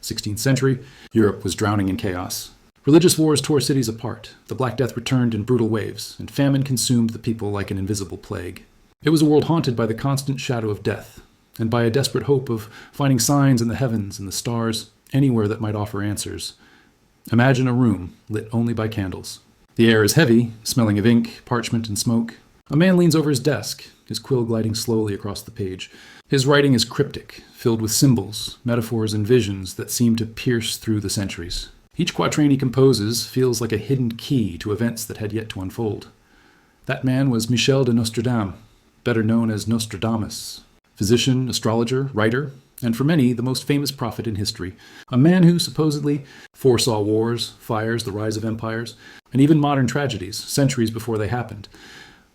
16th century, Europe was drowning in chaos. Religious wars tore cities apart, the Black Death returned in brutal waves, and famine consumed the people like an invisible plague. It was a world haunted by the constant shadow of death, and by a desperate hope of finding signs in the heavens and the stars, anywhere that might offer answers. Imagine a room lit only by candles. The air is heavy, smelling of ink, parchment, and smoke. A man leans over his desk, his quill gliding slowly across the page. His writing is cryptic, filled with symbols, metaphors, and visions that seem to pierce through the centuries. Each quatrain he composes feels like a hidden key to events that had yet to unfold. That man was Michel de Nostradam, better known as Nostradamus, physician, astrologer, writer, and for many, the most famous prophet in history. A man who supposedly foresaw wars, fires, the rise of empires, and even modern tragedies, centuries before they happened.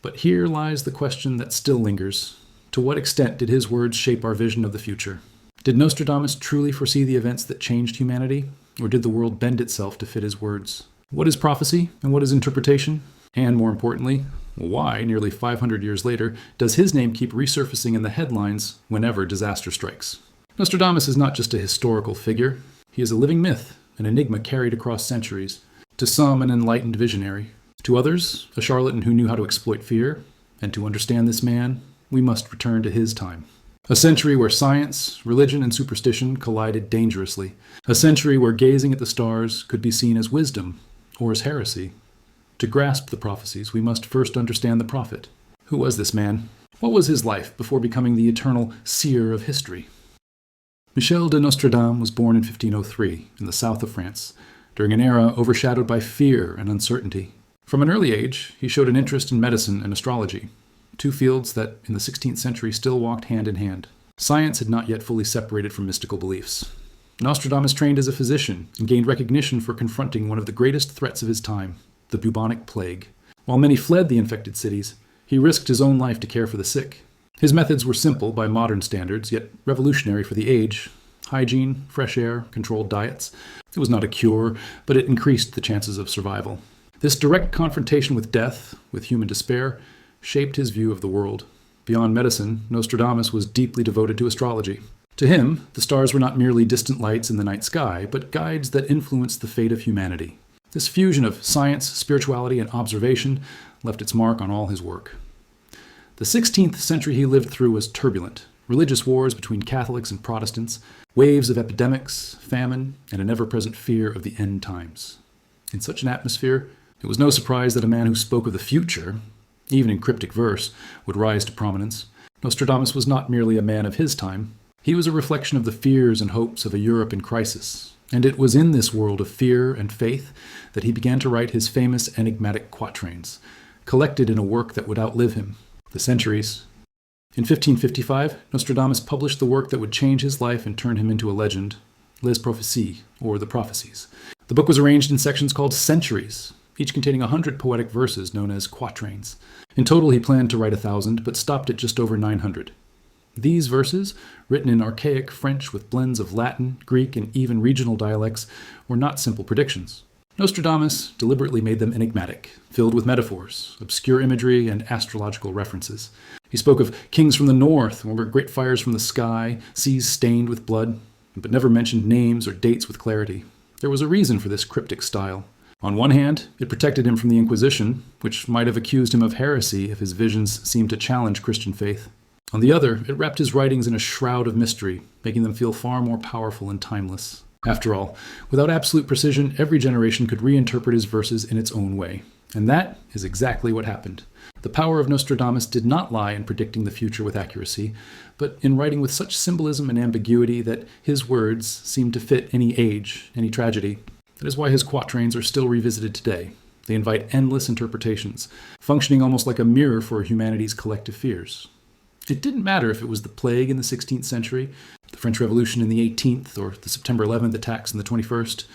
But here lies the question that still lingers. To what extent did his words shape our vision of the future? Did Nostradamus truly foresee the events that changed humanity? Or did the world bend itself to fit his words? What is prophecy and what is interpretation? And more importantly, why, nearly 500 years later, does his name keep resurfacing in the headlines whenever disaster strikes? Nostradamus is not just a historical figure. He is a living myth, an enigma carried across centuries. To some, an enlightened visionary. To others, a charlatan who knew how to exploit fear. And to understand this man, we must return to his time. A century where science, religion, and superstition collided dangerously. A century where gazing at the stars could be seen as wisdom or as heresy. To grasp the prophecies, we must first understand the prophet. Who was this man? What was his life before becoming the eternal seer of history? Michel de Nostradam was born in 1503 in the south of France, during an era overshadowed by fear and uncertainty. From an early age, he showed an interest in medicine and astrology, two fields that in the 16th century still walked hand in hand. Science had not yet fully separated from mystical beliefs. Nostradamus trained as a physician and gained recognition for confronting one of the greatest threats of his time, the bubonic plague. While many fled the infected cities, he risked his own life to care for the sick. His methods were simple by modern standards, yet revolutionary for the age. Hygiene, fresh air, controlled diets. It was not a cure, but it increased the chances of survival. This direct confrontation with death, with human despair, shaped his view of the world. Beyond medicine, Nostradamus was deeply devoted to astrology. To him, the stars were not merely distant lights in the night sky, but guides that influenced the fate of humanity. This fusion of science, spirituality, and observation left its mark on all his work. The 16th century he lived through was turbulent. Religious wars between Catholics and Protestants, waves of epidemics, famine, and an ever-present fear of the end times. In such an atmosphere, it was no surprise that a man who spoke of the future, even in cryptic verse, would rise to prominence. Nostradamus was not merely a man of his time. He was a reflection of the fears and hopes of a Europe in crisis. And it was in this world of fear and faith that he began to write his famous enigmatic quatrains, collected in a work that would outlive him, the centuries. In 1555, Nostradamus published the work that would change his life and turn him into a legend, Les Prophéties, or the Prophecies. The book was arranged in sections called centuries, each containing 100 poetic verses known as quatrains. In total, he planned to write 1,000, but stopped at just over 900. These verses, written in archaic French with blends of Latin, Greek, and even regional dialects, were not simple predictions. Nostradamus deliberately made them enigmatic, filled with metaphors, obscure imagery, and astrological references. He spoke of kings from the north, or great fires from the sky, seas stained with blood, but never mentioned names or dates with clarity. There was a reason for this cryptic style. On one hand, it protected him from the Inquisition, which might have accused him of heresy if his visions seemed to challenge Christian faith. On the other, it wrapped his writings in a shroud of mystery, making them feel far more powerful and timeless. After all, without absolute precision, every generation could reinterpret his verses in its own way. And that is exactly what happened. The power of Nostradamus did not lie in predicting the future with accuracy, but in writing with such symbolism and ambiguity that his words seemed to fit any age, any tragedy. That is why his quatrains are still revisited today. They invite endless interpretations, functioning almost like a mirror for humanity's collective fears. It didn't matter if it was the plague in the 16th century, the French Revolution in the 18th, or the September 11th attacks in the 21st.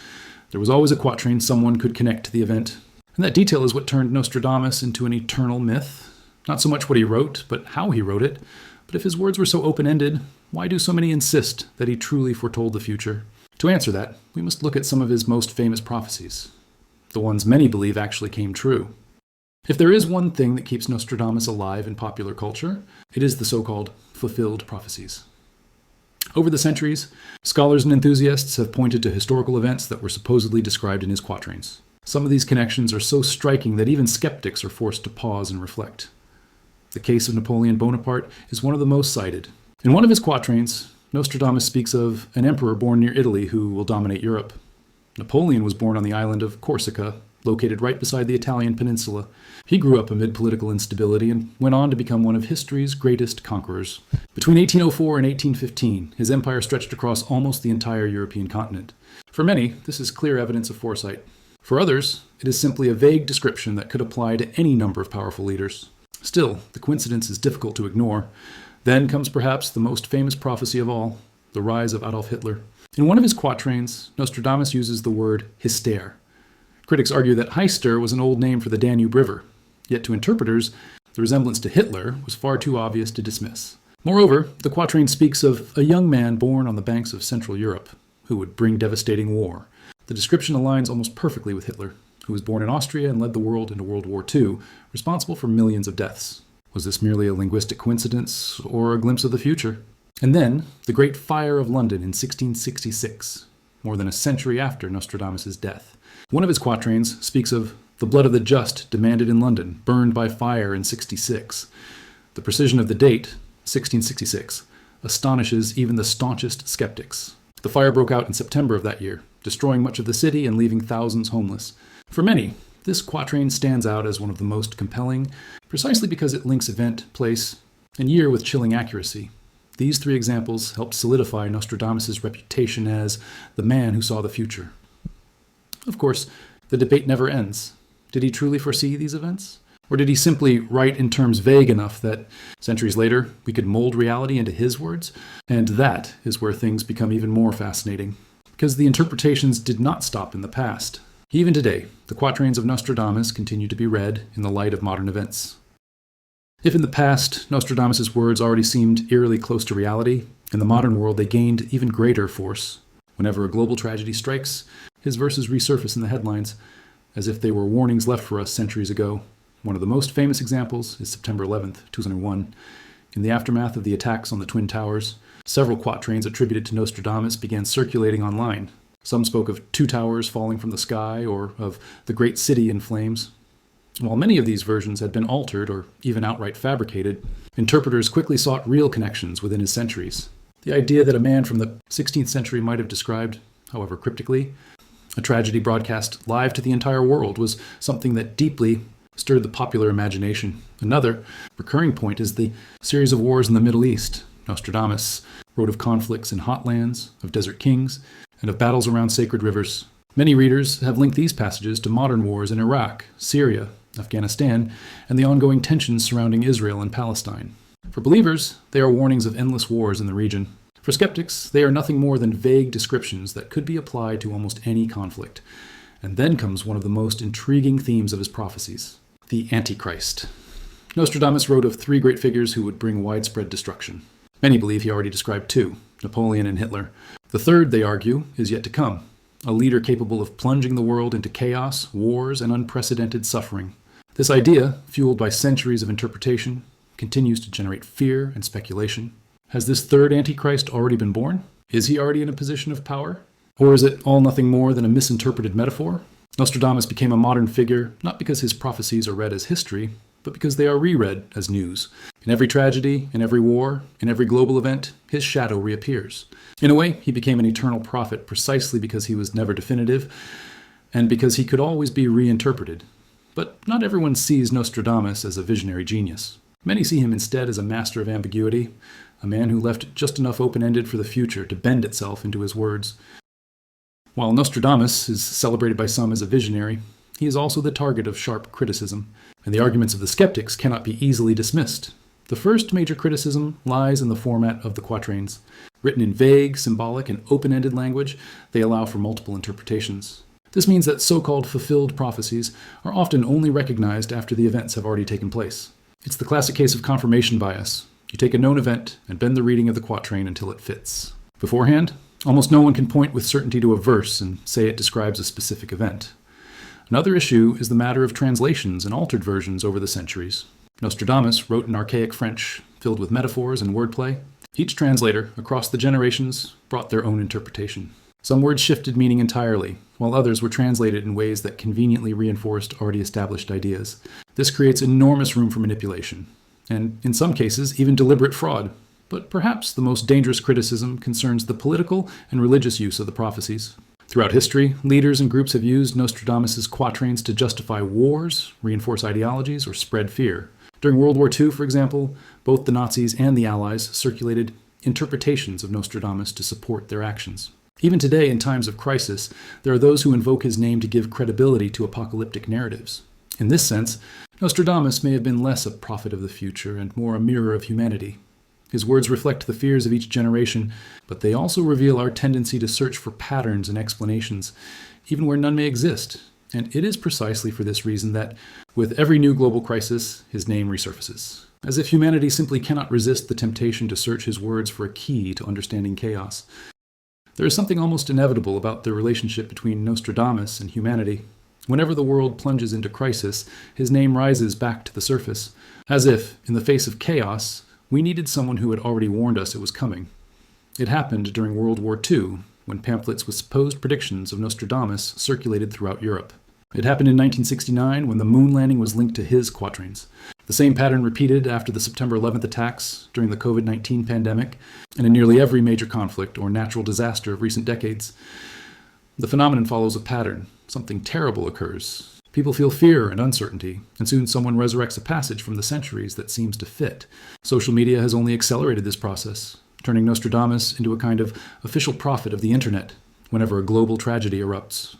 There was always a quatrain someone could connect to the event. And that detail is what turned Nostradamus into an eternal myth. Not so much what he wrote, but how he wrote it. But if his words were so open-ended, why do so many insist that he truly foretold the future? To answer that, we must look at some of his most famous prophecies, the ones many believe actually came true. If there is one thing that keeps Nostradamus alive in popular culture, it is the so-called fulfilled prophecies. Over the centuries, scholars and enthusiasts have pointed to historical events that were supposedly described in his quatrains. Some of these connections are so striking that even skeptics are forced to pause and reflect. The case of Napoleon Bonaparte is one of the most cited. In one of his quatrains, Nostradamus speaks of an emperor born near Italy who will dominate Europe. Napoleon was born on the island of Corsica, located right beside the Italian peninsula. He grew up amid political instability and went on to become one of history's greatest conquerors. Between 1804 and 1815, his empire stretched across almost the entire European continent. For many, this is clear evidence of foresight. For others, it is simply a vague description that could apply to any number of powerful leaders. Still, the coincidence is difficult to ignore. Then comes perhaps the most famous prophecy of all, the rise of Adolf Hitler. In one of his quatrains, Nostradamus uses the word hyster. Critics argue that Heister was an old name for the Danube River, yet to interpreters, the resemblance to Hitler was far too obvious to dismiss. Moreover, the quatrain speaks of a young man born on the banks of Central Europe, who would bring devastating war. The description aligns almost perfectly with Hitler, who was born in Austria and led the world into World War II, responsible for millions of deaths. Was this merely a linguistic coincidence, or a glimpse of the future? And then, the Great Fire of London in 1666, more than a century after Nostradamus' death. One of his quatrains speaks of the blood of the just demanded in London, burned by fire in 66. The precision of the date, 1666, astonishes even the staunchest skeptics. The fire broke out in September of that year, destroying much of the city and leaving thousands homeless. For many, this quatrain stands out as one of the most compelling, precisely because it links event, place, and year with chilling accuracy. These three examples helped solidify Nostradamus' reputation as the man who saw the future. Of course, the debate never ends. Did he truly foresee these events? Or did he simply write in terms vague enough that, centuries later, we could mold reality into his words? And that is where things become even more fascinating, because the interpretations did not stop in the past. Even today, the quatrains of Nostradamus continue to be read in the light of modern events. If in the past, Nostradamus' words already seemed eerily close to reality, in the modern world they gained even greater force. Whenever a global tragedy strikes, his verses resurface in the headlines, as if they were warnings left for us centuries ago. One of the most famous examples is September 11th, 2001. In the aftermath of the attacks on the Twin Towers, several quatrains attributed to Nostradamus began circulating online. Some spoke of two towers falling from the sky, or of the great city in flames. While many of these versions had been altered or even outright fabricated, interpreters quickly sought real connections within his centuries. The idea that a man from the 16th century might have described, however cryptically, a tragedy broadcast live to the entire world was something that deeply stirred the popular imagination. Another recurring point is the series of wars in the Middle East. Nostradamus wrote of conflicts in hot lands, of desert kings, and of battles around sacred rivers. Many readers have linked these passages to modern wars in Iraq, Syria, Afghanistan, and the ongoing tensions surrounding Israel and Palestine. For believers, they are warnings of endless wars in the region. For skeptics, they are nothing more than vague descriptions that could be applied to almost any conflict. And then comes one of the most intriguing themes of his prophecies, the Antichrist. Nostradamus wrote of three great figures who would bring widespread destruction. Many believe he already described two, Napoleon and Hitler. The third, they argue, is yet to come, a leader capable of plunging the world into chaos, wars, and unprecedented suffering. This idea, fueled by centuries of interpretation, continues to generate fear and speculation. Has this third Antichrist already been born? Is he already in a position of power? Or is it all nothing more than a misinterpreted metaphor? Nostradamus became a modern figure not because his prophecies are read as history, but because they are reread as news. In every tragedy, in every war, in every global event, his shadow reappears. In a way, he became an eternal prophet precisely because he was never definitive, and because he could always be reinterpreted. But not everyone sees Nostradamus as a visionary genius. Many see him instead as a master of ambiguity, a man who left just enough open-ended for the future to bend itself into his words. While Nostradamus is celebrated by some as a visionary, he is also the target of sharp criticism, and the arguments of the skeptics cannot be easily dismissed. The first major criticism lies in the format of the quatrains. Written in vague, symbolic, and open-ended language, they allow for multiple interpretations. This means that so-called fulfilled prophecies are often only recognized after the events have already taken place. It's the classic case of confirmation bias. You take a known event and bend the reading of the quatrain until it fits. Beforehand, almost no one can point with certainty to a verse and say it describes a specific event. Another issue is the matter of translations and altered versions over the centuries. Nostradamus wrote in archaic French, filled with metaphors and wordplay. Each translator, across the generations, brought their own interpretation. Some words shifted meaning entirely, while others were translated in ways that conveniently reinforced already established ideas. This creates enormous room for manipulation, and in some cases, even deliberate fraud. But perhaps the most dangerous criticism concerns the political and religious use of the prophecies. Throughout history, leaders and groups have used Nostradamus' quatrains to justify wars, reinforce ideologies, or spread fear. During World War II, for example, both the Nazis and the Allies circulated interpretations of Nostradamus to support their actions. Even today, in times of crisis, there are those who invoke his name to give credibility to apocalyptic narratives. In this sense, Nostradamus may have been less a prophet of the future and more a mirror of humanity. His words reflect the fears of each generation, but they also reveal our tendency to search for patterns and explanations, even where none may exist. And it is precisely for this reason that, with every new global crisis, his name resurfaces, as if humanity simply cannot resist the temptation to search his words for a key to understanding chaos. There is something almost inevitable about the relationship between Nostradamus and humanity. Whenever the world plunges into crisis, his name rises back to the surface, as if, in the face of chaos, we needed someone who had already warned us it was coming. It happened during World War II, when pamphlets with supposed predictions of Nostradamus circulated throughout Europe. It happened in 1969, when the moon landing was linked to his quatrains. The same pattern repeated after the September 11th attacks, during the COVID-19 pandemic, and in nearly every major conflict or natural disaster of recent decades. The phenomenon follows a pattern. Something terrible occurs. People feel fear and uncertainty, and soon someone resurrects a passage from the centuries that seems to fit. Social media has only accelerated this process, turning Nostradamus into a kind of official prophet of the internet whenever a global tragedy erupts.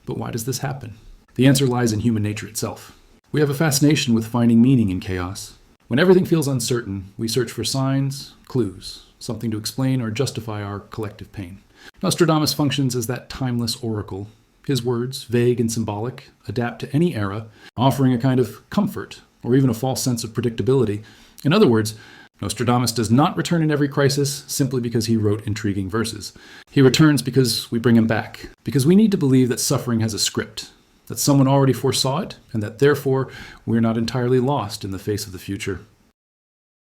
But why does this happen? The answer lies in human nature itself. We have a fascination with finding meaning in chaos. When everything feels uncertain, we search for signs, clues, something to explain or justify our collective pain. Nostradamus functions as that timeless oracle. His words, vague and symbolic, adapt to any era, offering a kind of comfort or even a false sense of predictability. In other words, Nostradamus does not return in every crisis simply because he wrote intriguing verses. He returns because we bring him back, because we need to believe that suffering has a script, that someone already foresaw it, and that therefore we're not entirely lost in the face of the future.